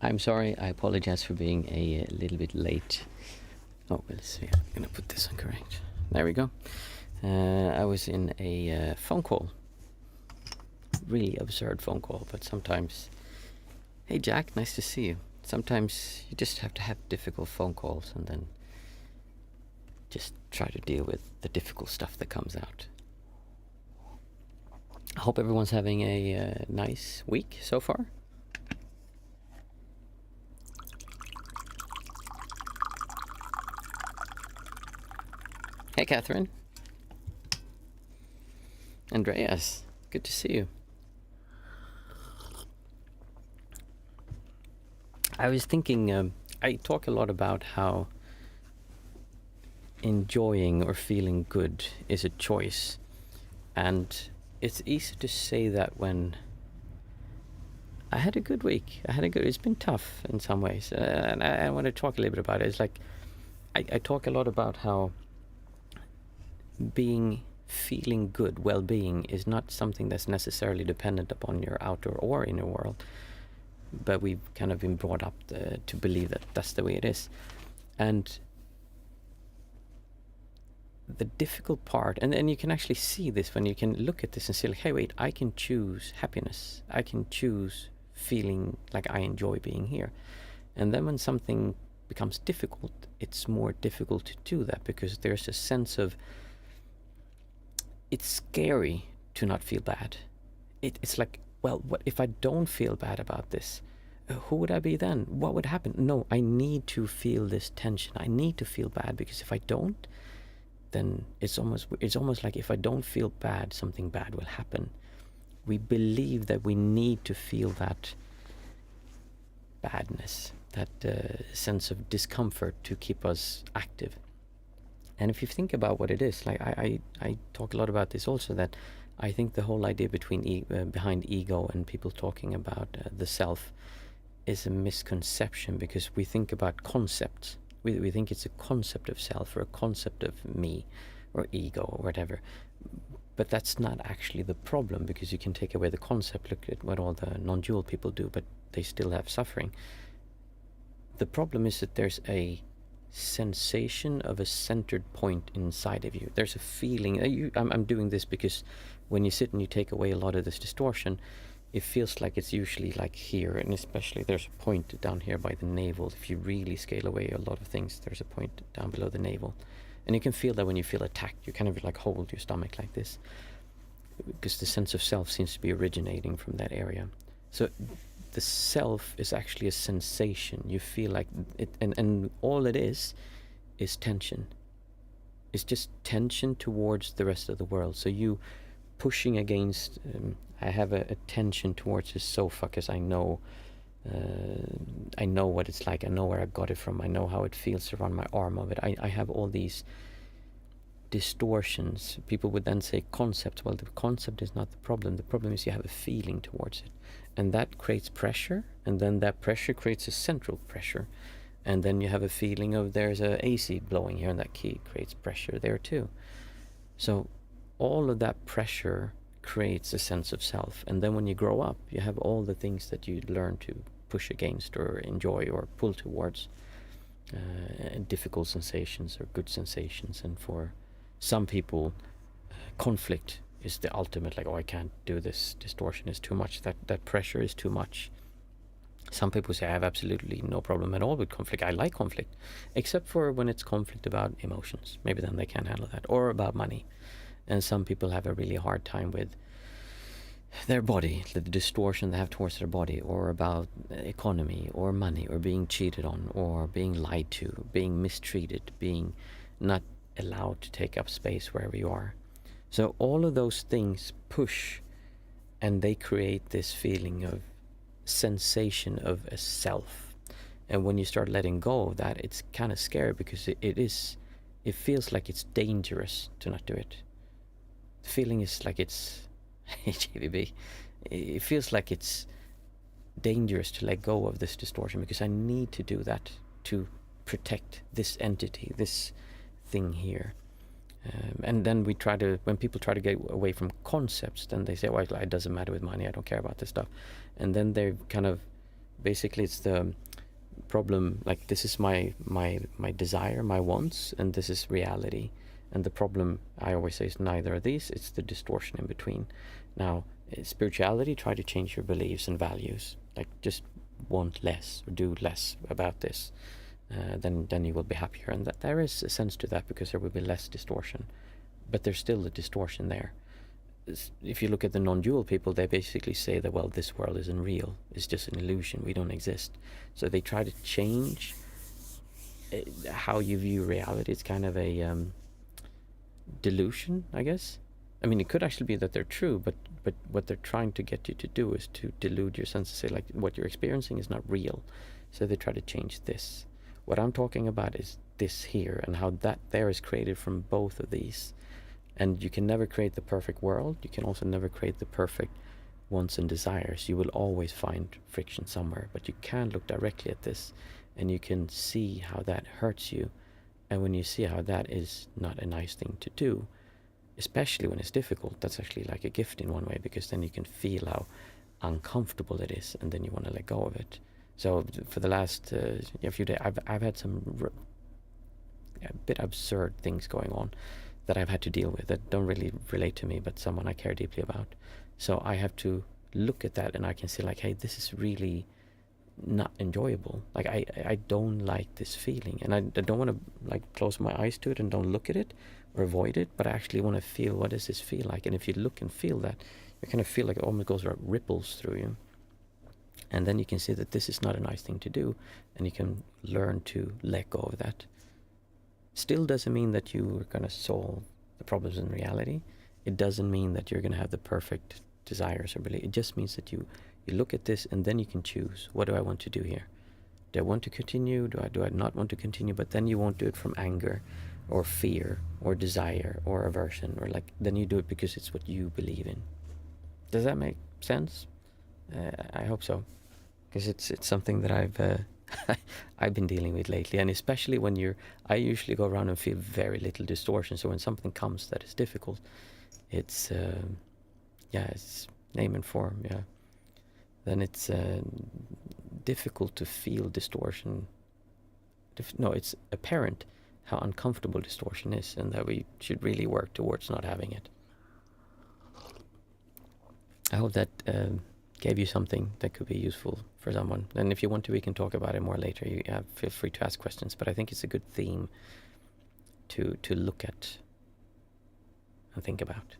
I'm sorry, I apologize for being a little bit late. Oh, let's see, I'm gonna put this on correct. There we go. I was in a phone call. Really absurd phone call, but sometimes... Hey Jack, nice to see you. Sometimes you just have to have difficult phone calls and then just try to deal with the difficult stuff that comes out. I hope everyone's having a nice week so far. Hey Catherine. Andreas, good to see you. I was thinking, I talk a lot about how enjoying or feeling good is a choice. And it's easy to say that when I had a good week. It's been tough in some ways. And I want to talk a little bit about it. It's like, I talk a lot about how feeling good, well-being is not something that's necessarily dependent upon your outer or inner world, but we've kind of been brought up to believe that that's the way it is. And the difficult part, and you can actually see this when you can look at this and say, like, hey, wait, I can choose happiness. I can choose feeling like I enjoy being here. And then when something becomes difficult, it's more difficult to do that because there's a sense of, it's scary to not feel bad. It's like, well, what if I don't feel bad about this? Who would I be then? What would happen? No, I need to feel this tension. I need to feel bad, because if I don't, then it's almost like if I don't feel bad, something bad will happen. We believe that we need to feel that badness, that sense of discomfort to keep us active. And if you think about what it is, like I talk a lot about this also, that I think the whole idea behind ego and people talking about the self is a misconception, because we think about concepts. We think it's a concept of self or a concept of me or ego or whatever. But that's not actually the problem, because you can take away the concept. Look at what all the non-dual people do, but they still have suffering. The problem is that there's a sensation of a centered point inside of you. There's a feeling. I'm doing this because when you sit and you take away a lot of this distortion, it feels like it's usually like here, and especially there's a point down here by the navel. If you really scale away a lot of things, there's a point down below the navel. And you can feel that when you feel attacked, you kind of like hold your stomach like this, because the sense of self seems to be originating from that area. So the self is actually a sensation. You feel like it, and all it is tension. It's just tension towards the rest of the world. So you pushing against, I have a tension towards this sofa because I know what it's like. I know where I got it from. I know how it feels around my arm of it. I have all these distortions. People would then say concept. Well, the concept is not the problem. The problem is you have a feeling towards it. And that creates pressure. And then that pressure creates a central pressure. And then you have a feeling of there's a AC blowing here, and that key creates pressure there too. So all of that pressure creates a sense of self. And then when you grow up, you have all the things that you learn to push against or enjoy or pull towards, difficult sensations or good sensations. And for some people, conflict is the ultimate, like, oh, I can't do this, distortion is too much, that pressure is too much. Some people say, I have absolutely no problem at all with conflict. I like conflict, except for when it's conflict about emotions. Maybe then they can't handle that. Or about money. And some people have a really hard time with their body, the distortion they have towards their body, or about economy or money, or being cheated on, or being lied to, being mistreated, being not allowed to take up space wherever you are. So all of those things push, and they create this feeling of sensation of a self. And when you start letting go of that, it's kind of scary, because it feels like it's dangerous to not do it. The feeling is like it's JVB. It feels like it's dangerous to let go of this distortion, because I need to do that to protect this entity, this thing here. And then when people try to get away from concepts, then they say, well, it doesn't matter with money, I don't care about this stuff. And then they kind of Basically, it's the problem, like this is my desire, my wants, and this is reality. And the problem, I always say, is neither of these, it's the distortion in between. Now, spirituality, try to change your beliefs and values, like just want less or do less about this, then you will be happier. And that there is a sense to that, because there will be less distortion, but there's still a distortion there. If you look at the non-dual people, they basically say that, well, this world isn't real, it's just an illusion, we don't exist. So they try to change how you view reality. It's kind of a delusion, I guess. I mean, it could actually be that they're true, but what they're trying to get you to do is to delude your senses, say like what you're experiencing is not real. So they try to change this. What I'm talking about is this here, and how that there is created from both of these. And you can never create the perfect world. You can also never create the perfect wants and desires. You will always find friction somewhere, but you can look directly at this and you can see how that hurts you. And when you see how that is not a nice thing to do, especially when it's difficult, that's actually like a gift in one way, because then you can feel how uncomfortable it is, and then you want to let go of it. So for the last few days, I've had some a bit absurd things going on that I've had to deal with that don't really relate to me, but someone I care deeply about. So I have to look at that, and I can see like, hey, this is really not enjoyable. Like I don't like this feeling, and I don't want to like close my eyes to it and don't look at it or avoid it, but I actually want to feel, what does this feel like? And if you look and feel that, you kind of feel like it almost goes around, ripples through you. And then you can see that this is not a nice thing to do, and you can learn to let go of that. Still doesn't mean that you're going to solve the problems in reality. It doesn't mean that you're going to have the perfect desires or belief. It just means that you look at this, and then you can choose, what do I want to do here? Do I want to continue? Do I not want to continue? But then you won't do it from anger or fear or desire or aversion, or like, then you do it because it's what you believe in. Does that make sense? I hope so, because it's something that I've been dealing with lately, and especially when I usually go around and feel very little distortion. So when something comes that is difficult, it's it's name and form, then it's difficult to feel distortion. No, it's apparent how uncomfortable distortion is, and that we should really work towards not having it. I hope that gave you something that could be useful for someone. And if you want to, we can talk about it more later. You feel free to ask questions, but I think it's a good theme to look at and think about.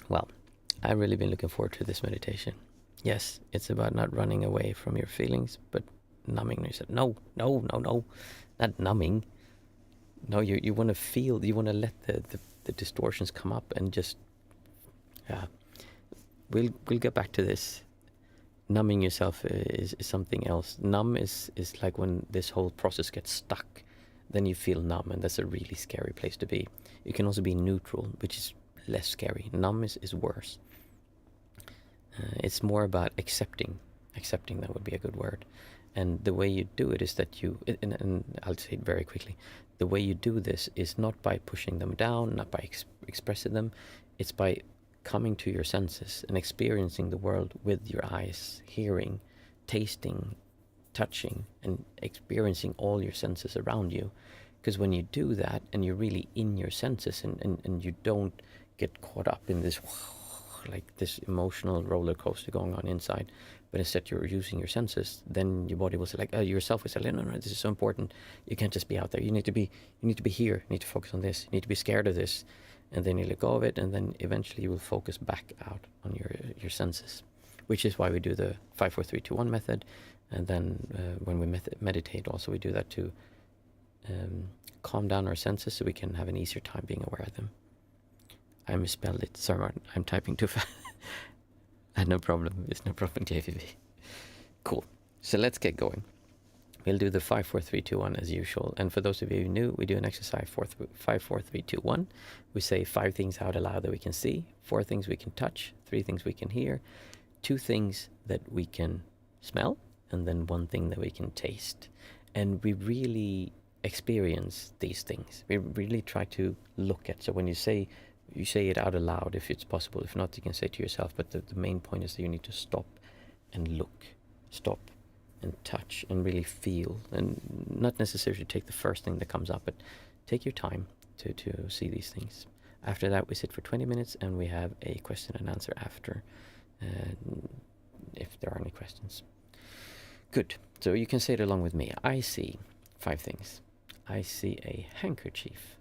Well, I've really been looking forward to this meditation. Yes, it's about not running away from your feelings, but numbing yourself. No, not numbing. No, you want to feel, you want to let the distortions come up, and just, we'll get back to this. Numbing yourself is something else. Numb is like when this whole process gets stuck, then you feel numb, and that's a really scary place to be. You can also be neutral, which is less scary. Numb is worse. It's more about accepting. Accepting, that would be a good word. And the way you do it is that you, and I'll say it very quickly, the way you do this is not by pushing them down, not by expressing them. It's by coming to your senses and experiencing the world with your eyes, hearing, tasting, touching, and experiencing all your senses around you. Because when you do that, and you're really in your senses, and you don't get caught up in this like this emotional roller coaster going on inside, but instead you're using your senses, then your body will say, like, yourself will say, no, this is so important. You can't just be out there. You need to be here. You need to focus on this. You need to be scared of this. And then you let go of it, and then eventually you will focus back out on your senses, which is why we do the 5, 4, 3, 2, 1 method. And then when we meditate, also we do that to calm down our senses so we can have an easier time being aware of them. I misspelled it. Sorry, I'm typing too fast. No problem. It's no problem, JVB. Cool. So let's get going. We'll do the 5, 4, 3, 2, 1 as usual. And for those of you who new, we do an exercise 5, 4, 3, 2, 1. We say 5 things out aloud that we can see, 4 things we can touch, 3 things we can hear, 2 things that we can smell, and then 1 thing that we can taste. And we really experience these things. We really try to look at. So when you say it out aloud if it's possible. If not, you can say it to yourself. But the main point is that you need to stop and look. Stop and touch and really feel. And not necessarily take the first thing that comes up, but take your time to see these things. After that, we sit for 20 minutes and we have a question and answer after, if there are any questions. Good. So you can say it along with me. I see 5 things. I see a handkerchief.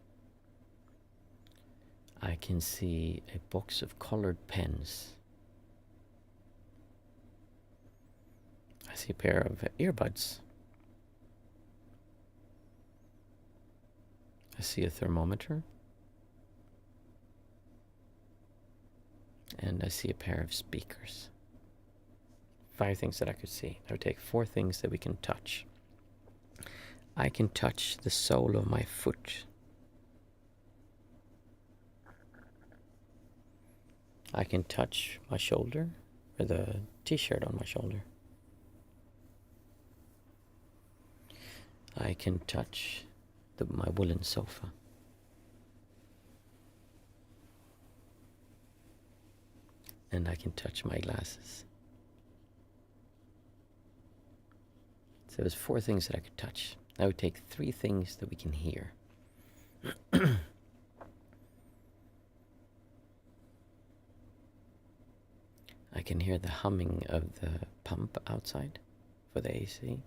I can see a box of colored pens. I see a pair of earbuds. I see a thermometer. And I see a pair of speakers. 5 things that I could see. I would take 4 things that we can touch. I can touch the sole of my foot. I can touch my shoulder, or the t-shirt on my shoulder. I can touch my woolen sofa. And I can touch my glasses. So there's 4 things that I could touch. I would take 3 things that we can hear. I can hear the humming of the pump outside for the AC.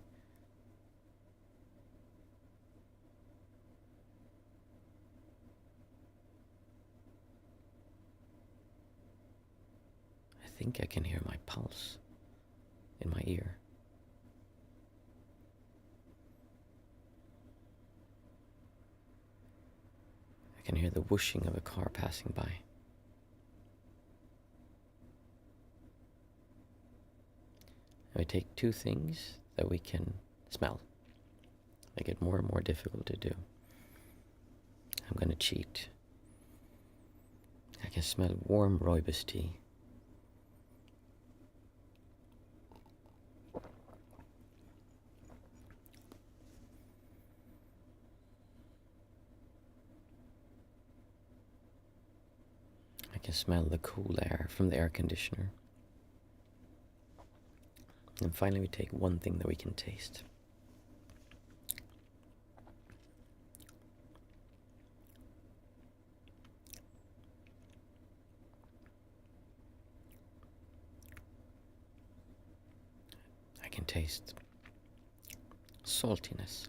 I think I can hear my pulse in my ear. I can hear the whooshing of a car passing by. And we take 2 things that we can smell. They get more and more difficult to do. I'm going to cheat. I can smell warm rooibos tea. I can smell the cool air from the air conditioner. And finally we take 1 thing that we can taste. I can taste saltiness.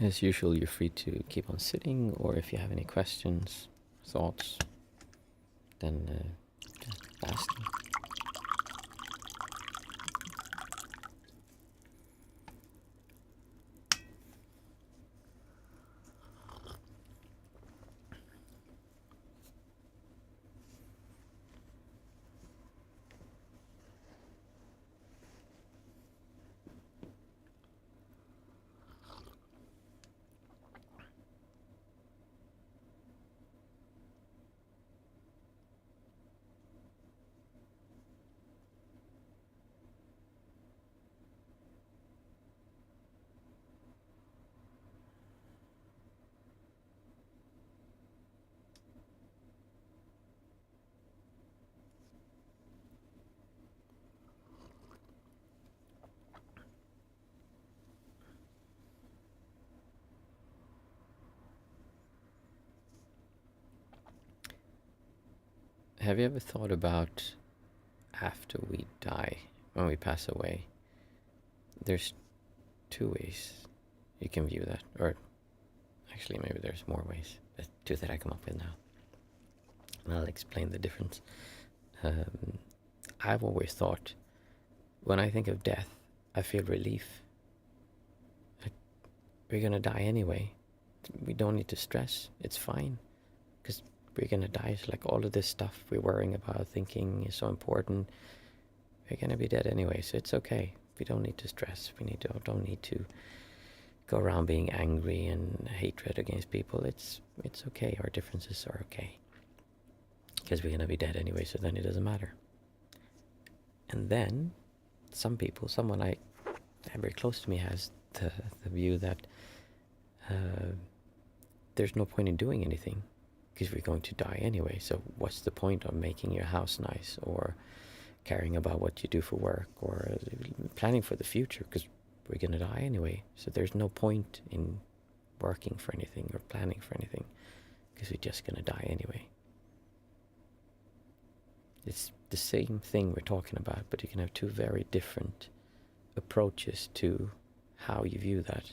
As usual, you're free to keep on sitting, or if you have any questions, thoughts, then ask me. Have you ever thought about after we die, when we pass away? There's two ways you can view that, or actually maybe there's more ways, but two that I come up with now. And I'll explain the difference. I've always thought, when I think of death, I feel relief. We're gonna die anyway. We don't need to stress. It's fine, because we're gonna die. So like all of this stuff we're worrying about, thinking is so important. We're gonna be dead anyway, so it's okay. We don't need to stress. Don't need to go around being angry and hatred against people. It's okay. Our differences are okay, because we're gonna be dead anyway. So then it doesn't matter. And then some people, someone very close to me, has the view that there's no point in doing anything, because we're going to die anyway. So what's the point of making your house nice, or caring about what you do for work, or planning for the future, because we're going to die anyway. So there's no point in working for anything or planning for anything, because we're just going to die anyway. It's the same thing we're talking about, but you can have two very different approaches to how you view that.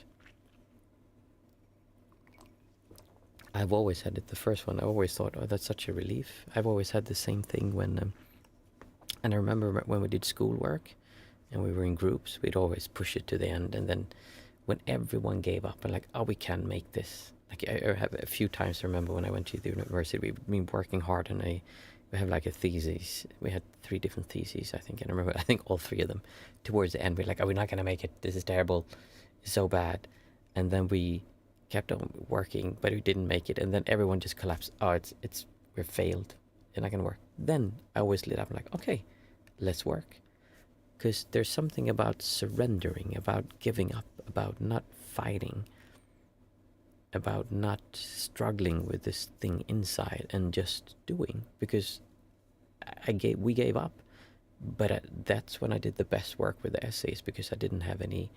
I've always had it, the first one, I always thought, oh, that's such a relief. I've always had the same thing when, and I remember when we did schoolwork and we were in groups, we'd always push it to the end. And then when everyone gave up and like, oh, we can make this. Like I have a few times, I remember when I went to the university, we've been working hard and we have like a thesis. We had 3 different theses, I think. And I think all 3 of them, towards the end, we're like, oh, we're not going to make it. This is terrible. It's so bad. And then we kept on working, but we didn't make it. And then everyone just collapsed. Oh, we're failed. It's not going to work. Then I always lit up and like, okay, let's work. Because there's something about surrendering, about giving up, about not fighting, about not struggling with this thing inside and just doing. Because we gave up, but that's when I did the best work with the essays, because I didn't have any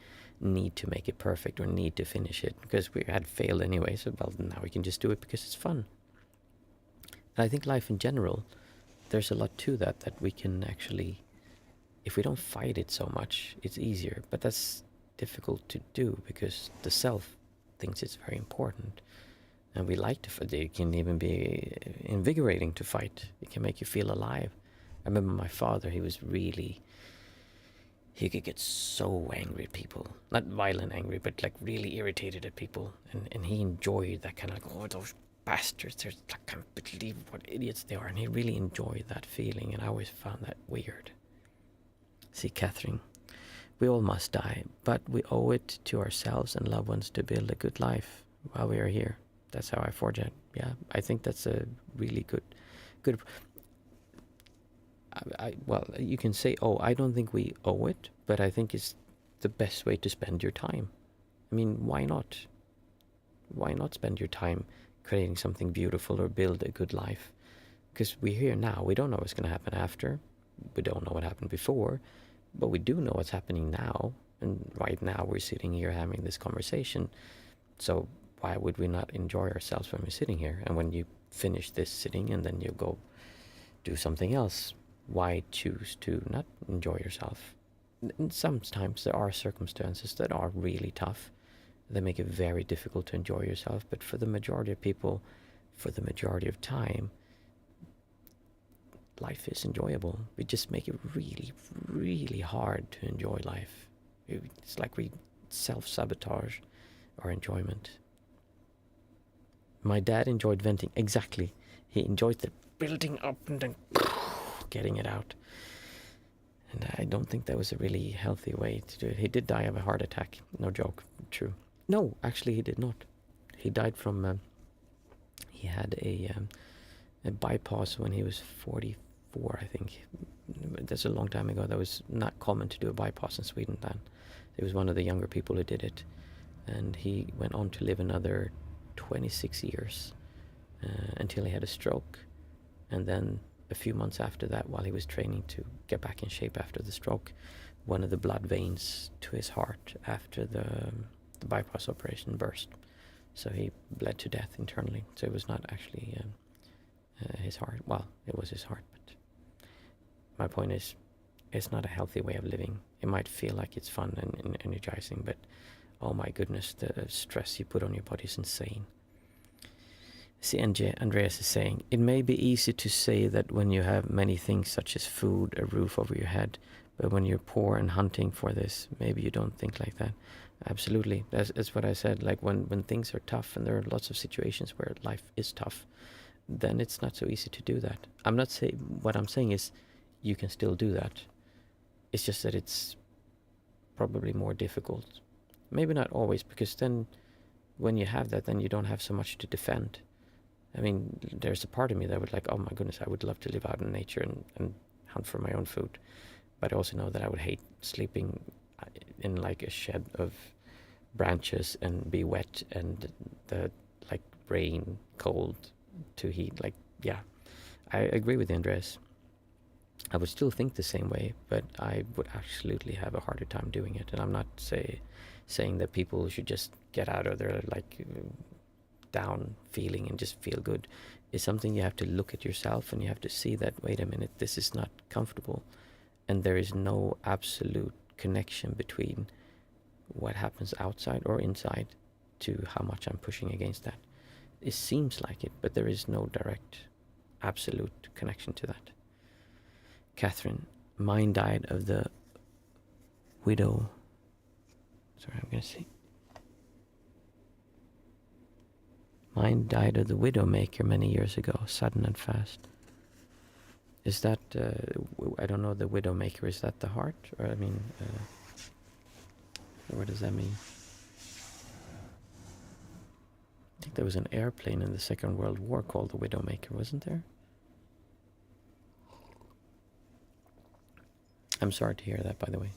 need to make it perfect or need to finish it, because we had failed anyway. So well, now we can just do it because it's fun. And I think life in general, there's a lot to that we can actually, if we don't fight it so much, it's easier. But that's difficult to do, because the self thinks it's very important, and we like to fight. It can even be invigorating to fight. It can make you feel alive. I remember my father, he could get so angry at people. Not violent angry, but like really irritated at people. And he enjoyed that kind of like, oh, those bastards, I can't believe what idiots they are. And he really enjoyed that feeling, and I always found that weird. See, Catherine, we all must die, but we owe it to ourselves and loved ones to build a good life while we are here. That's how I forge it. Yeah, I think that's a really good. Well, you can say, oh, I don't think we owe it, but I think it's the best way to spend your time. I mean, why not? Why not spend your time creating something beautiful or build a good life? Because we're here now. We don't know what's going to happen after. We don't know what happened before, but we do know what's happening now. And right now we're sitting here having this conversation. So why would we not enjoy ourselves when we're sitting here? And when you finish this sitting and then you go do something else, why choose to not enjoy yourself? And sometimes there are circumstances that are really tough, They make it very difficult to enjoy yourself. But for the majority of people, for the majority of time, life is enjoyable. We just make it really, really hard to enjoy life. It's like we self-sabotage our enjoyment. My dad enjoyed venting. Exactly. He enjoyed the building up and then getting it out. And I don't think that was a really healthy way to do it. He did die of a heart attack. No joke. True. No, actually he did not. He died from... he had a bypass when he was 44, I think. That's a long time ago. That was not common to do a bypass in Sweden then. He was one of the younger people who did it. And he went on to live another 26 years until he had a stroke. And then a few months after that, while he was training to get back in shape after the stroke, one of the blood veins to his heart after the bypass operation burst. So he bled to death internally. So it was not actually his heart. Well, it was his heart, but my point is, it's not a healthy way of living. It might feel like it's fun and energizing, but oh my goodness, the stress you put on your body is insane. See, Andreas is saying, it may be easy to say that when you have many things such as food, a roof over your head, but when you're poor and hunting for this, maybe you don't think like that. Absolutely. That's what I said. Like when things are tough and there are lots of situations where life is tough, then it's not so easy to do that. I'm not saying, what I'm saying is you can still do that. It's just that it's probably more difficult. Maybe not always, because then when you have that, then you don't have so much to defend. I mean, there's a part of me that would like, oh my goodness, I would love to live out in nature and hunt for my own food. But I also know that I would hate sleeping in like a shed of branches and be wet and the like rain, cold to heat. Like, yeah, I agree with Andres. I would still think the same way, but I would absolutely have a harder time doing it. And I'm not saying that people should just get out of their like down feeling and just feel good. It's something you have to look at yourself and you have to see that, wait a minute, this is not comfortable. And there is no absolute connection between what happens outside or inside to how much I'm pushing against that. It seems like it, but there is no direct absolute connection to that. Catherine, mine died of the widow. Sorry, I'm going to see. Mine died of the widowmaker many years ago, sudden and fast. Is that, I don't know, the widowmaker, is that the heart? Or, I mean, what does that mean? I think there was an airplane in the Second World War called the Widowmaker, wasn't there? I'm sorry to hear that, by the way.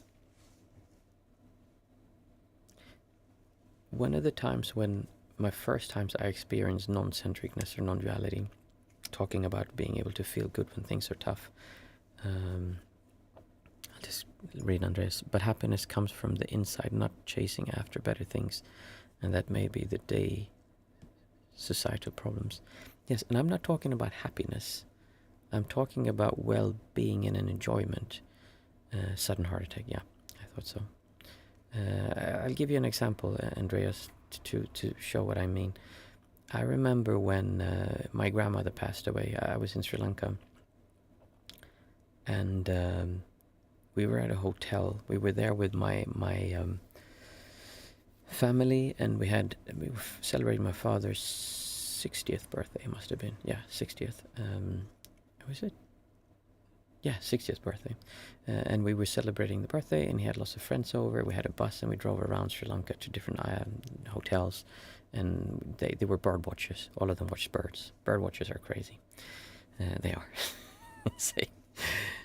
One of the times when my first times I experienced non-centricness or non-duality, talking about being able to feel good when things are tough. I'll just read Andres. But happiness comes from the inside, not chasing after better things. And that may be the day societal problems. Yes, and I'm not talking about happiness. I'm talking about well-being and an enjoyment. Sudden heart attack, yeah, I thought so. I'll give you an example, Andreas, to show what I mean. I remember when my grandmother passed away. I was in Sri Lanka, and we were at a hotel. We were there with my family, and we were celebrating my father's 60th birthday. Must have been, yeah, 60th. Was it? Yeah, 60th birthday. And we were celebrating the birthday, and he had lots of friends over. We had a bus, and we drove around Sri Lanka to different hotels. And they were bird watchers. All of them watched birds. Bird watchers are crazy. They are.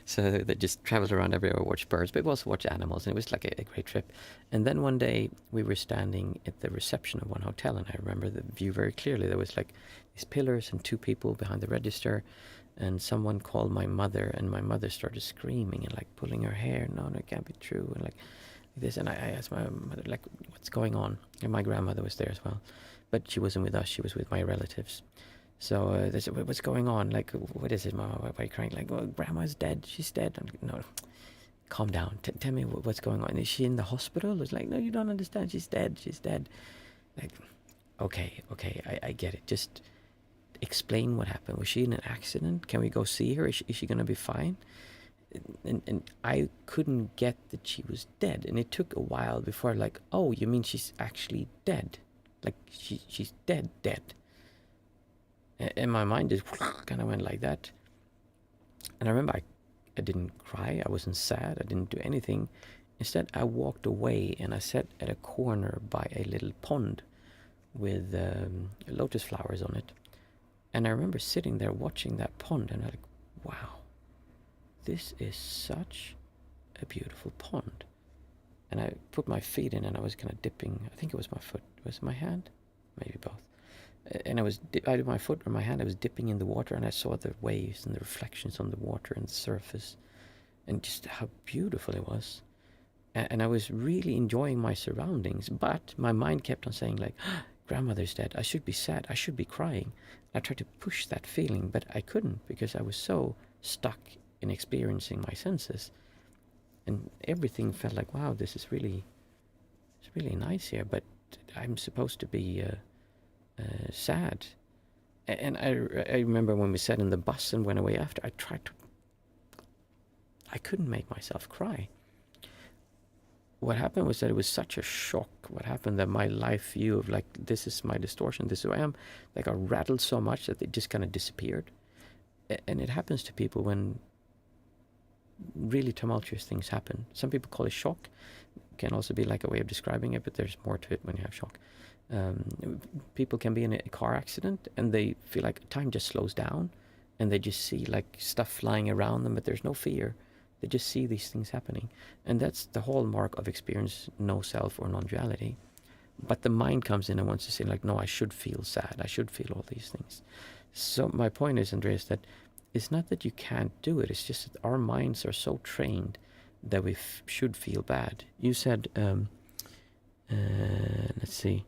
So they just traveled around everywhere, watched birds, but we also watched animals, and it was like a great trip. And then one day, we were standing at the reception of one hotel, and I remember the view very clearly. There was like these pillars and two people behind the register, and someone called my mother, and my mother started screaming and like pulling her hair. No, it can't be true. And like this, and I asked my mother, like, what's going on? And my grandmother was there as well, but she wasn't with us. She was with my relatives. So they said, what's going on? Like, what is it, Mama? Why are you crying? Like, well, Grandma's dead. She's dead. I'm like, no, calm down. Tell me what's going on. Is she in the hospital? It's like, no, you don't understand. She's dead. She's dead. Like, okay, I get it. Just explain what happened. Was she in an accident? Can we go see her? Is she going to be fine? And I couldn't get that she was dead. And it took a while before, like, oh, you mean she's actually dead? Like, she's dead. And my mind just kind of went like that. And I remember I didn't cry. I wasn't sad. I didn't do anything. Instead, I walked away and I sat at a corner by a little pond with lotus flowers on it. And I remember sitting there watching that pond, and I'm like, wow, this is such a beautiful pond. And I put my feet in, and I was kind of dipping. I think it was my foot. Was it my hand? Maybe both. And either my foot or my hand, I was dipping in the water, and I saw the waves and the reflections on the water and the surface, and just how beautiful it was. And I was really enjoying my surroundings, but my mind kept on saying, like, grandmother's dead. I should be sad. I should be crying. I tried to push that feeling, but I couldn't, because I was so stuck in experiencing my senses. And everything felt like, wow, it's really nice here, but I'm supposed to be sad. And I remember when we sat in the bus and went away after, I couldn't make myself cry. What happened was that it was such a shock. What happened that my life view of, like, this is my distortion, this is who I am, like, I rattled so much that it just kind of disappeared. And it happens to people when really tumultuous things happen. Some people call it shock. It can also be like a way of describing it, but there's more to it when you have shock. People can be in a car accident and they feel like time just slows down, and they just see, like, stuff flying around them, but there's no fear. They just see these things happening. And that's the hallmark of experience, no self or non-duality. But the mind comes in and wants to say, like, no, I should feel sad. I should feel all these things. So my point is, Andreas, that it's not that you can't do it. It's just that our minds are so trained that we should feel bad. You said, let's see.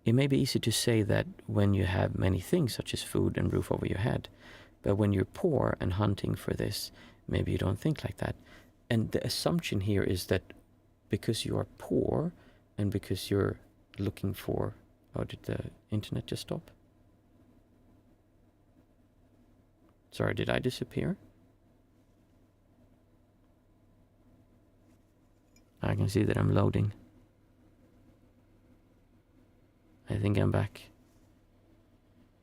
It may be easy to say that when you have many things, such as food and roof over your head. But when you're poor and hunting for this, maybe you don't think like that. And the assumption here is that because you are poor and because you're looking for... Oh, did the internet just stop? Sorry, did I disappear? I can see that I'm loading. I think I'm back.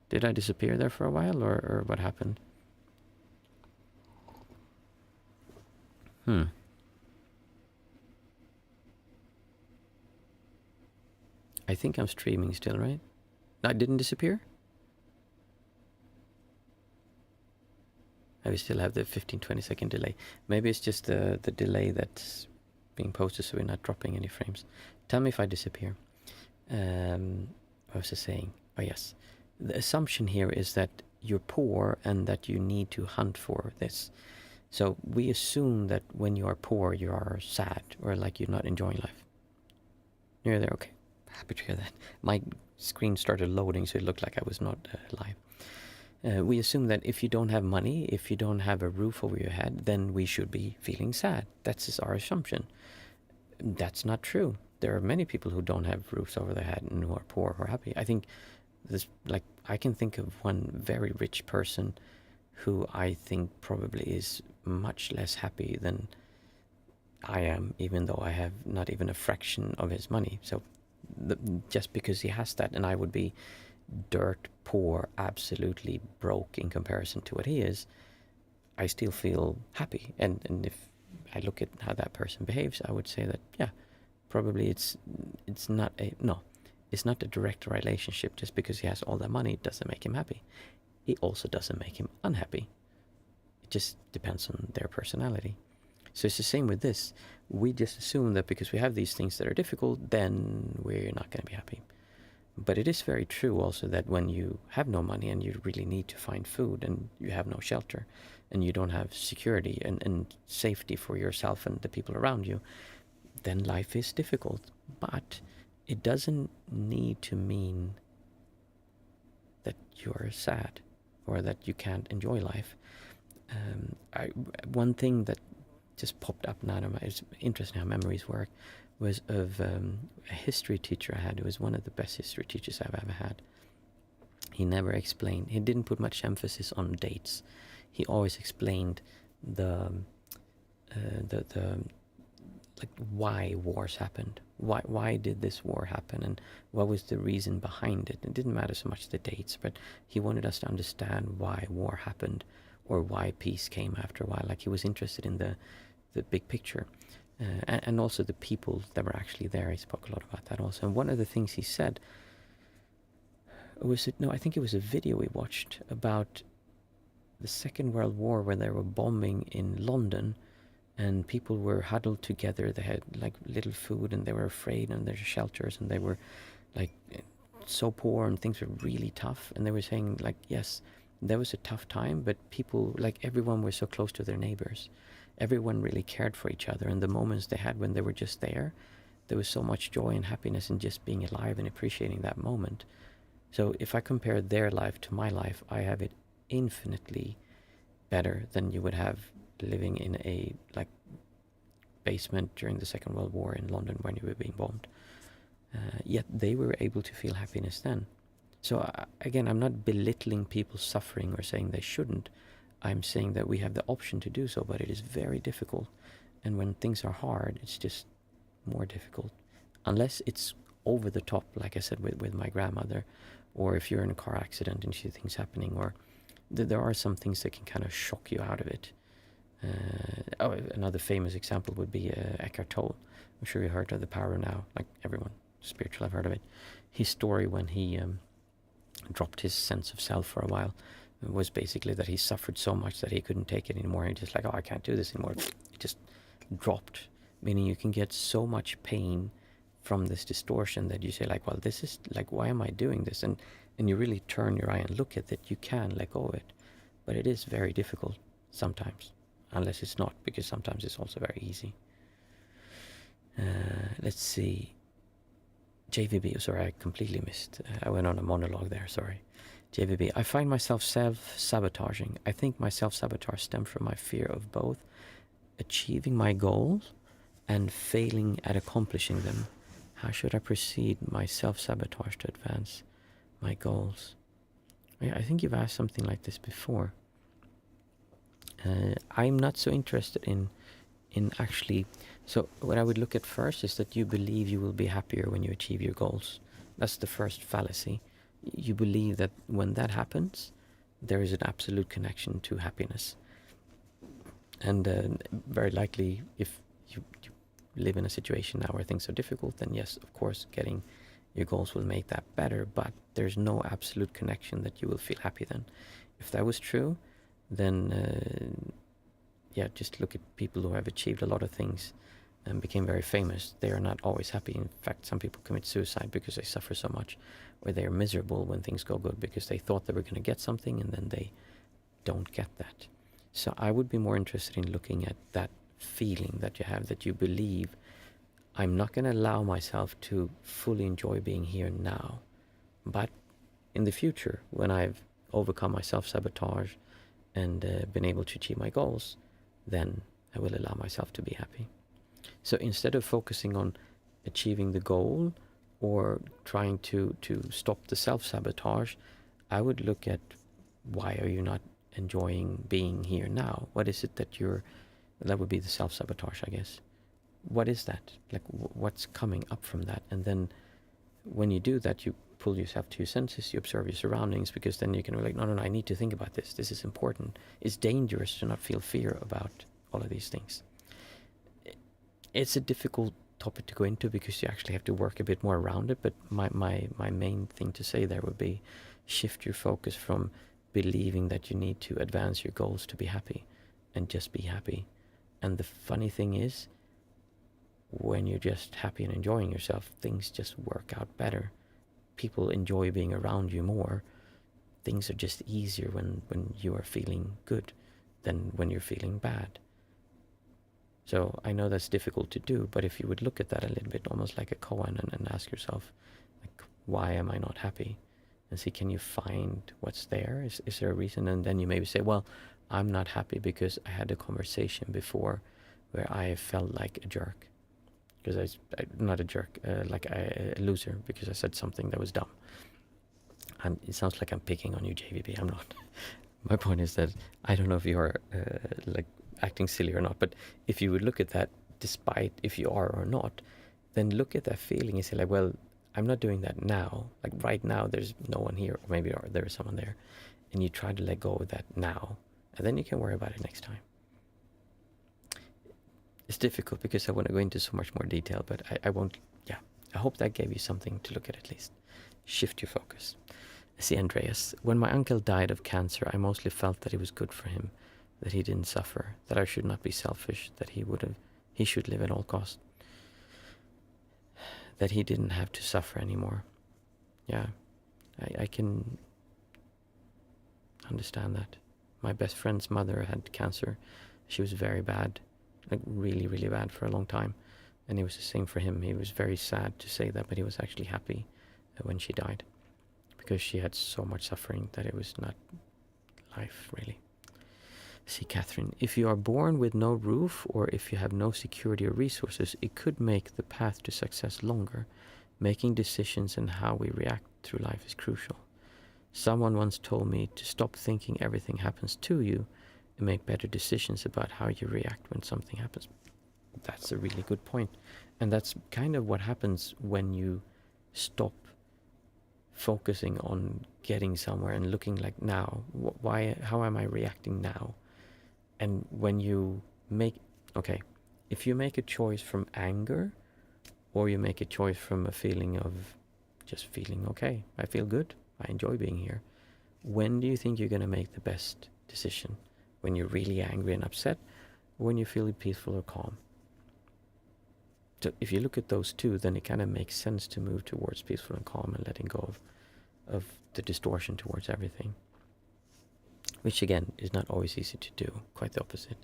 Did I disappear there for a while, or what happened? I think I'm streaming still, right? I didn't disappear? I still have the 15-20 second delay. Maybe it's just the delay that's being posted, so we're not dropping any frames. Tell me if I disappear. What was I saying? Oh yes. The assumption here is that you're poor and that you need to hunt for this. So we assume that when you are poor, you are sad, or like you're not enjoying life. You're there, okay. Happy to hear that. My screen started loading, so it looked like I was not live. We assume that if you don't have money, if you don't have a roof over your head, then we should be feeling sad. That's just our assumption. That's not true. There are many people who don't have roofs over their head and who are poor or happy. I think I can think of one very rich person who I think probably is much less happy than I am, even though I have not even a fraction of his money. So just because he has that, and I would be dirt poor, absolutely broke in comparison to what he is, I still feel happy. And if I look at how that person behaves, I would say that, yeah, probably it's not a direct relationship. Just because he has all that money, it doesn't make him happy. It also doesn't make him unhappy. It just depends on their personality. So it's the same with this. We just assume that because we have these things that are difficult, then we're not going to be happy. But it is very true also that when you have no money and you really need to find food, and you have no shelter, and you don't have security and safety for yourself and the people around you, then life is difficult. But it doesn't need to mean that you're sad or that you can't enjoy life. One thing that just popped up now. It's interesting how memories work. Was of a history teacher I had. Who was one of the best history teachers I've ever had. He never explained. He didn't put much emphasis on dates. He always explained the like why wars happened. Why did this war happen, and what was the reason behind it? It didn't matter so much the dates, but he wanted us to understand why war happened, or why peace came after a while. Like, he was interested in the big picture, and also the people that were actually there. He spoke a lot about that also. And one of the things he said was, I think it was a video we watched about the Second World War, where they were bombing in London, and people were huddled together. They had like little food, and they were afraid in their shelters, and they were like so poor, and things were really tough. And they were saying, like, yes, that was a tough time, but people, like, everyone was so close to their neighbors. Everyone really cared for each other, and the moments they had when they were just there was so much joy and happiness in just being alive and appreciating that moment. So if I compare their life to my life, I have it infinitely better than you would have living in a like basement during the Second World War in London when you were being bombed. Yet they were able to feel happiness then. So again, I'm not belittling people's suffering or saying they shouldn't. I'm saying that we have the option to do so, but it is very difficult. And when things are hard, it's just more difficult. Unless it's over the top, like I said with my grandmother, or if you're in a car accident and you see things happening, or there are some things that can kind of shock you out of it. Another famous example would be Eckhart Tolle. I'm sure you heard of The Power of Now, like everyone spiritual, I've heard of it. His story when he dropped his sense of self for a while was basically that he suffered so much that he couldn't take it anymore. He just like, I can't do this anymore. It just dropped, meaning you can get so much pain from this distortion that you say, like, well, this is like, why am I doing this? And you really turn your eye and look at it. You can let go of it, but it is very difficult sometimes. Unless it's not, because sometimes it's also very easy. Let's see. JVB, sorry, I completely missed. I went on a monologue there, sorry. JVB, I find myself self-sabotaging. I think my self-sabotage stems from my fear of both achieving my goals and failing at accomplishing them. How should I proceed my self-sabotage to advance my goals? I think you've asked something like this before. I'm not so interested in actually, so what I would look at first is that you believe you will be happier when you achieve your goals. That's the first fallacy. You believe that when that happens, there is an absolute connection to happiness. And very likely, if you live in a situation now where things are difficult, then yes, of course, getting your goals will make that better, but there's no absolute connection that you will feel happy then. If that was true, then just look at people who have achieved a lot of things and became very famous. They are not always happy. In fact, some people commit suicide because they suffer so much, or they are miserable when things go good because they thought they were going to get something and then they don't get that. So I would be more interested in looking at that feeling that you have, that you believe, I'm not going to allow myself to fully enjoy being here now, but in the future, when I've overcome my self-sabotage and been able to achieve my goals, then I will allow myself to be happy. So instead of focusing on achieving the goal or trying to stop the self-sabotage, I would look at, why are you not enjoying being here now? What is it that that would be the self-sabotage, I guess. What is that? Like, what's coming up from that? And then when you do that, you pull yourself to your senses, you observe your surroundings, because then you can be like, no, I need to think about this. This is important. It's dangerous to not feel fear about all of these things. It's a difficult topic to go into because you actually have to work a bit more around it. But my main thing to say there would be, shift your focus from believing that you need to advance your goals to be happy, and just be happy. And the funny thing is, when you're just happy and enjoying yourself, things just work out better. People enjoy being around you more. Things are just easier when you are feeling good than when you're feeling bad. So I know that's difficult to do, but if you would look at that a little bit, almost like a koan, and ask yourself, like, why am I not happy? And see, can you find what's there? Is there a reason? And then you maybe say, well, I'm not happy because I had a conversation before where I felt like a jerk. Because not a jerk, like a loser, because I said something that was dumb. And it sounds like I'm picking on you, JVB. I'm not. My point is that I don't know if you are like acting silly or not, but if you would look at that, despite if you are or not, then look at that feeling and say like, well, I'm not doing that now. Like right now, there's no one here, or maybe there is someone there, and you try to let go of that now, and then you can worry about it next time. It's difficult because I want to go into so much more detail, but I won't. Yeah, I hope that gave you something to look at least. Shift your focus. See, Andreas, when my uncle died of cancer, I mostly felt that it was good for him, that he didn't suffer, that I should not be selfish, that he should live at all costs, that he didn't have to suffer anymore. Yeah, I can understand that. My best friend's mother had cancer. She was very bad, like really, really bad for a long time. And it was the same for him. He was very sad to say that, but he was actually happy when she died, because she had so much suffering that it was not life, really. See, Catherine, if you are born with no roof, or if you have no security or resources, it could make the path to success longer. Making decisions and how we react through life is crucial. Someone once told me to stop thinking everything happens to you and make better decisions about how you react when something happens. That's a really good point. And that's kind of what happens when you stop focusing on getting somewhere and looking like now, how am I reacting now? And when you if you make a choice from anger, or you make a choice from a feeling of just feeling okay, I feel good, I enjoy being here, when do you think you're going to make the best decision? When you're really angry and upset, or when you feel peaceful or calm? So if you look at those two, then it kind of makes sense to move towards peaceful and calm and letting go of the distortion towards everything. Which again is not always easy to do, quite the opposite.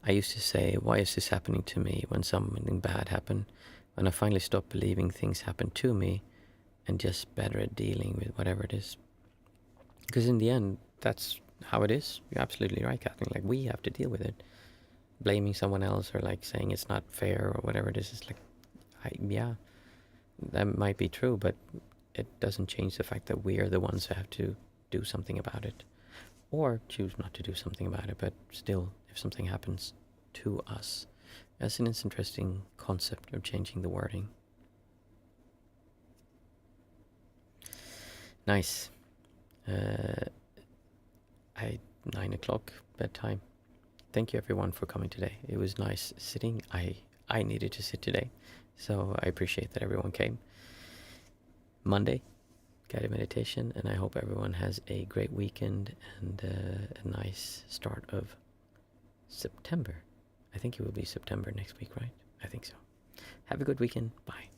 I used to say, why is this happening to me, when something bad happened? When I finally stopped believing things happen to me and just better at dealing with whatever it is. Because in the end, that's how it is. You're absolutely right, Catherine. Like, we have to deal with it. Blaming someone else, or like saying it's not fair or whatever it is like, yeah, that might be true, but it doesn't change the fact that we are the ones who have to do something about it. Or choose not to do something about it, but still, if something happens to us. That's an interesting concept of changing the wording. Nice. 9 o'clock bedtime. Thank you everyone for coming today. It was nice sitting. I needed to sit today, so I appreciate that everyone came. Monday, guided meditation, and I hope everyone has a great weekend and a nice start of September. I think it will be September next week, right? I think so. Have a good weekend. Bye.